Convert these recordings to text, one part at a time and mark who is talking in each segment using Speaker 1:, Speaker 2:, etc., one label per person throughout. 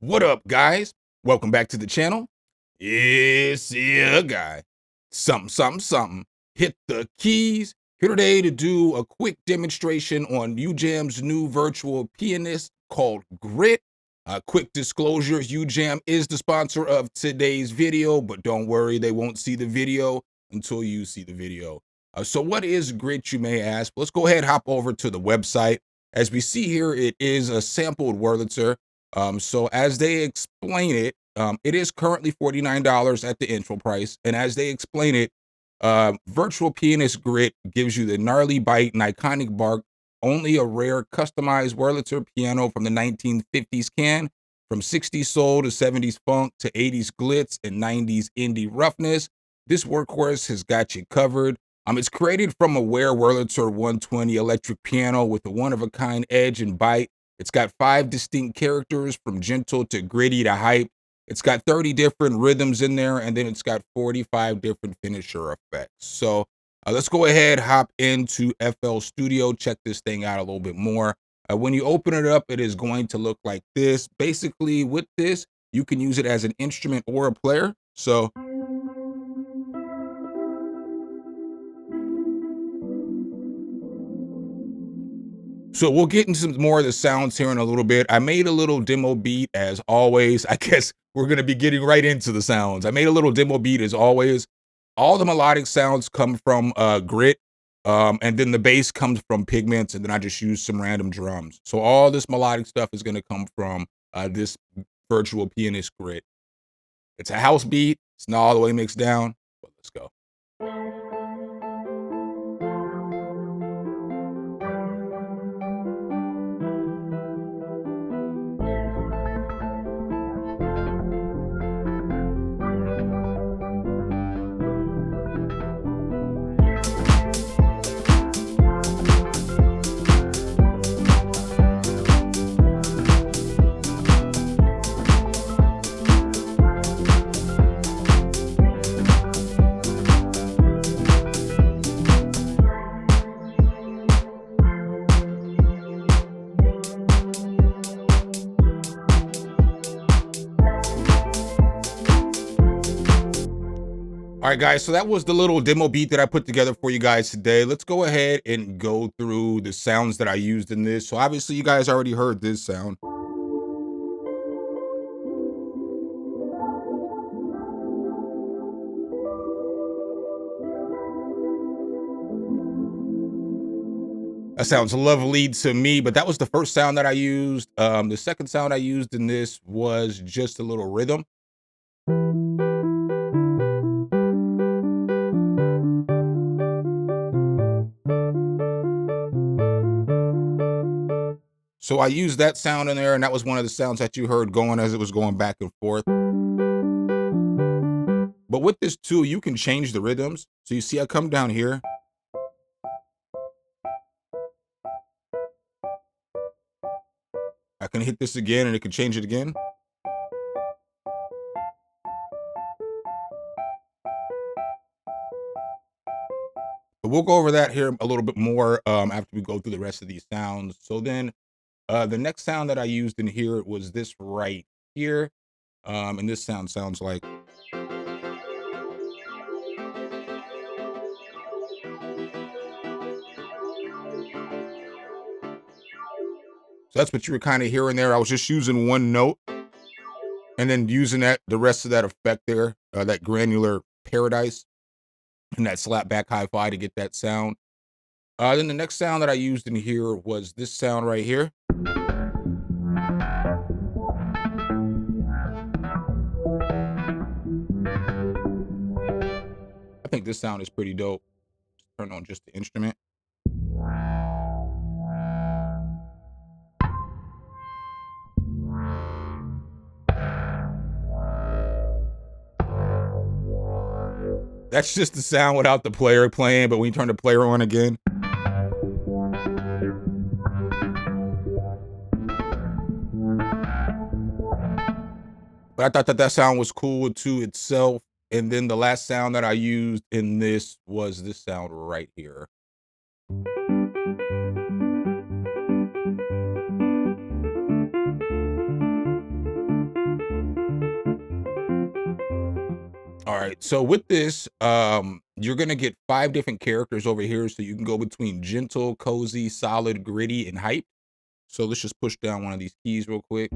Speaker 1: What up, guys? Welcome back to the channel. It's your guy. Something. Hit the keys. Here today to do a quick demonstration on UJAM's new virtual pianist called Grit. Quick disclosure, UJAM is the sponsor of today's video, but don't worry, they won't see the video until you see the video. So what is Grit, you may ask? Let's go ahead and hop over to the website. As we see here, it is a sampled Wurlitzer. So as they explain it, it is currently $49 at the intro price. And as they explain it, Virtual Pianist Grit gives you the gnarly bite and iconic bark, only a rare customized Wurlitzer piano from the 1950s can, from 60s soul to 70s funk to 80s glitz and 90s indie roughness. This workhorse has got you covered. It's created from a Ware Wurlitzer 120 electric piano with a one-of-a-kind edge and bite. It's got 5 distinct characters from gentle to gritty to hype. It's got 30 different rhythms in there, and then it's got 45 different finisher effects. So let's go ahead, hop into FL Studio, check this thing out a little bit more. When you open it up, it is going to look like this. Basically, with this, you can use it as an instrument or a player. So we'll get into some more of the sounds here in a little bit. I made a little demo beat as always. I guess we're going to be getting right into the sounds. I made a little demo beat as always. All the melodic sounds come from Grit, and then the bass comes from Pigments, and then I just use some random drums. So all this melodic stuff is going to come from this virtual pianist Grit. It's a house beat. It's not all the way mixed down, but let's go. All right, guys, so that was the little demo beat that I put together for you guys today. Let's go ahead and go through the sounds that I used in this. So obviously you guys already heard this sound. That sounds lovely to me, but that was the first sound that I used. The second sound I used in this was just a little rhythm. So I used that sound in there, and that was one of the sounds that you heard going as it was going back and forth. But with this too, you can change the rhythms. So you see I come down here. I can hit this again and it can change it again. But we'll go over that here a little bit more after we go through the rest of these sounds. So then the next sound that I used in here was this right here. And this sound sounds like. So that's what you were kind of hearing there. I was just using one note and then using the rest of that effect there, that granular paradise and that slap back hi-fi to get that sound. Then the next sound that I used in here was this sound right here. I think this sound is pretty dope. Turn on just the instrument. That's just the sound without the player playing, but when you turn the player on again. But I thought that sound was cool to itself. And then the last sound that I used in this was this sound right here. All right, so with this, you're gonna get 5 different characters over here, so you can go between gentle, cozy, solid, gritty, and hype. So let's just push down one of these keys real quick.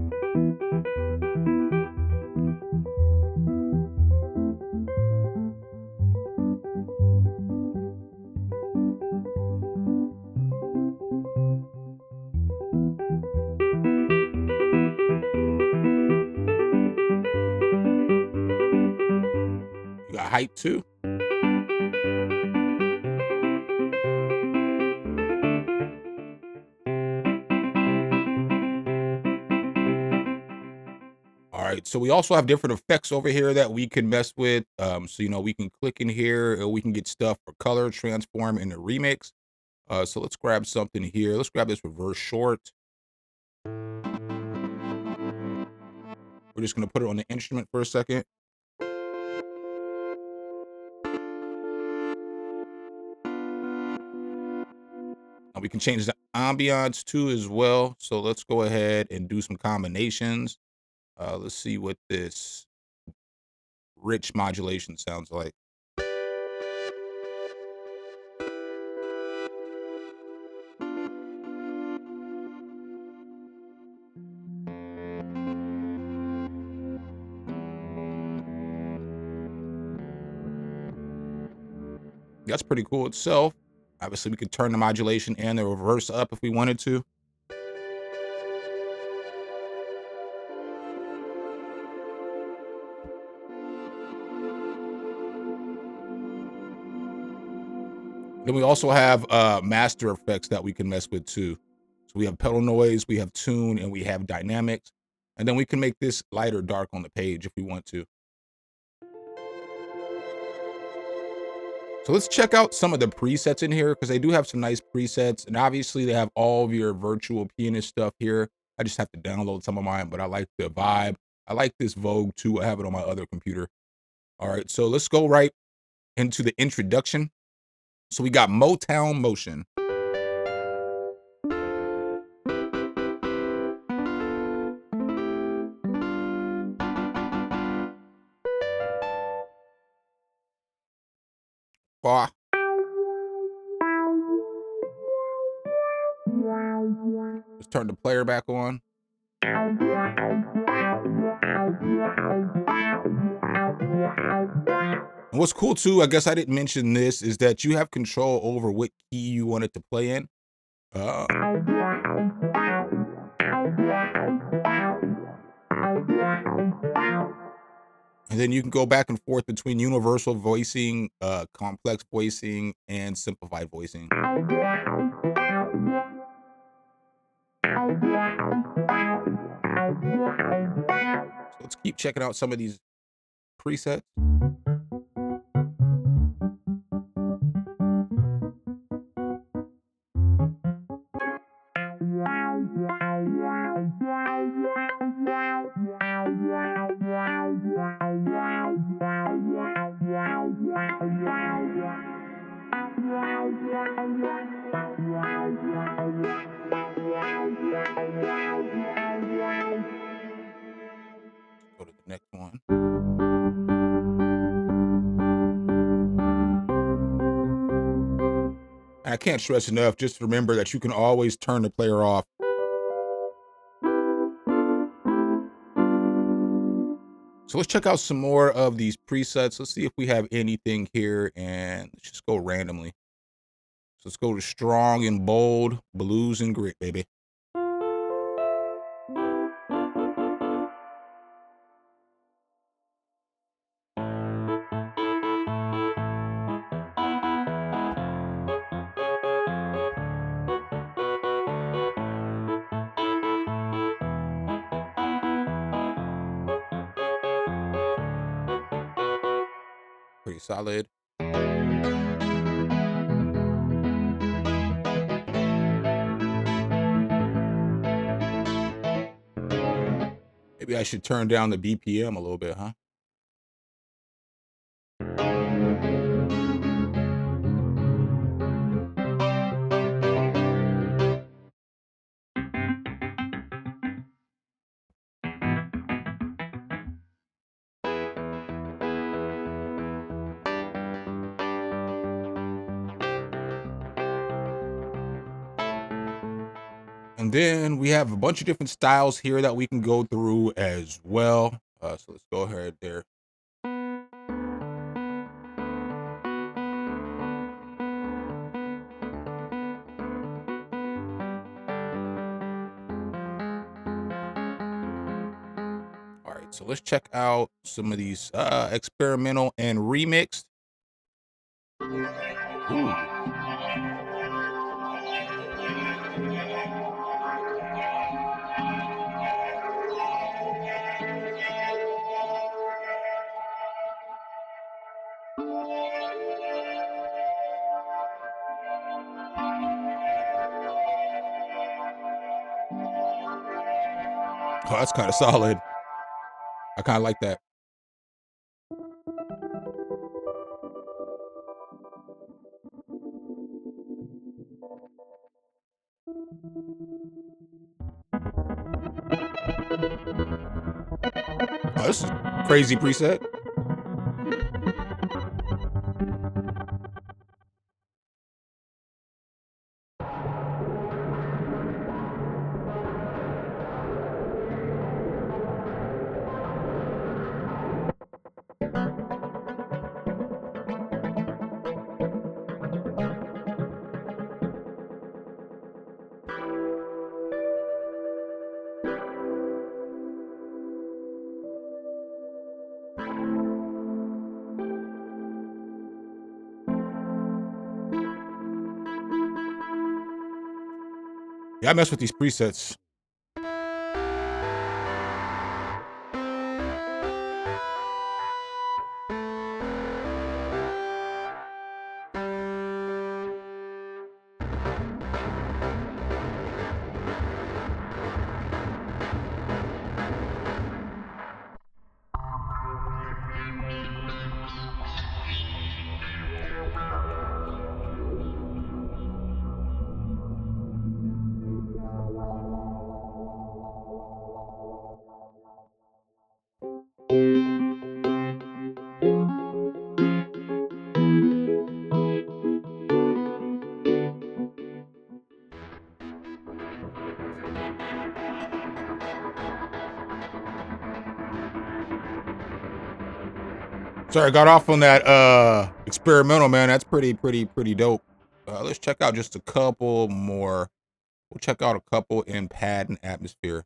Speaker 1: You got hype too. All right, so we also have different effects over here that we can mess with. So we can click in here, or we can get stuff for color, transform, and the remix. So let's grab something here. Let's grab this reverse short. We're just gonna put it on the instrument for a second. And we can change the ambiance too as well. So let's go ahead and do some combinations. Let's see what this rich modulation sounds like. That's pretty cool itself. Obviously, we could turn the modulation and the reverse up if we wanted to. Then we also have master effects that we can mess with too. So we have pedal noise, we have tune, and we have dynamics. And then we can make this light or dark on the page if we want to. So let's check out some of the presets in here, because they do have some nice presets. And obviously they have all of your virtual pianist stuff here. I just have to download some of mine, but I like the vibe. I like this Vogue too. I have it on my other computer. All right, so let's go right into the introduction. So we got Motown Motion. Ah, let's turn the player back on. And what's cool too, I guess I didn't mention this, is that you have control over what key you want it to play in. Uh, and then you can go back and forth between universal voicing, complex voicing, and simplified voicing. So let's keep checking out some of these presets. Go to the next one. And I can't stress enough, just remember that you can always turn the player off. So let's check out some more of these presets. Let's see if we have anything here, and let's just go randomly. So let's go to strong and bold, blues and grit, baby. Pretty solid. Maybe I should turn down the BPM a little bit, huh? then we have a bunch of different styles here that we can go through as well. So let's go ahead there. All right, so let's check out some of these experimental and remixed. Ooh. Oh, that's kind of solid. I kind of like that. Oh, this is crazy preset. Yeah, I mess with these presets. Sorry, I got off on that experimental, man. That's pretty dope. Let's check out just a couple more. We'll check out a couple in pad and atmosphere.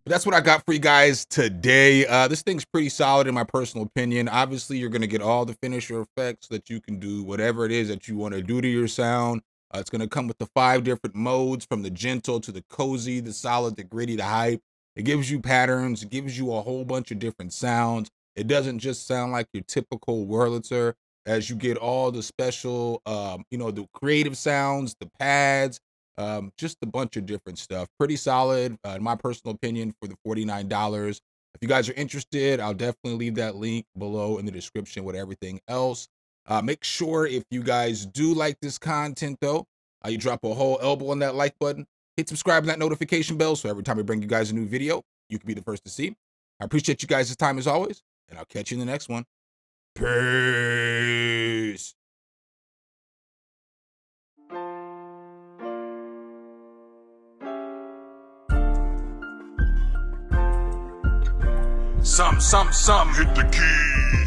Speaker 1: That's what I got for you guys today. This thing's pretty solid in my personal opinion. Obviously, you're going to get all the finisher effects that you can do, whatever it is that you want to do to your sound. It's going to come with the 5 different modes, from the gentle to the cozy, the solid, the gritty, the hype. It gives you patterns. It gives you a whole bunch of different sounds. It doesn't just sound like your typical Wurlitzer, as you get all the special, the creative sounds, the pads, just a bunch of different stuff. Pretty solid, in my personal opinion, for the $49. If you guys are interested, I'll definitely leave that link below in the description with everything else. Make sure, if you guys do like this content, though, you drop a whole elbow on that like button, hit subscribe and that notification bell, so every time I bring you guys a new video, you can be the first to see. I appreciate you guys' time as always, and I'll catch you in the next one. Peace.
Speaker 2: Some, hit the key.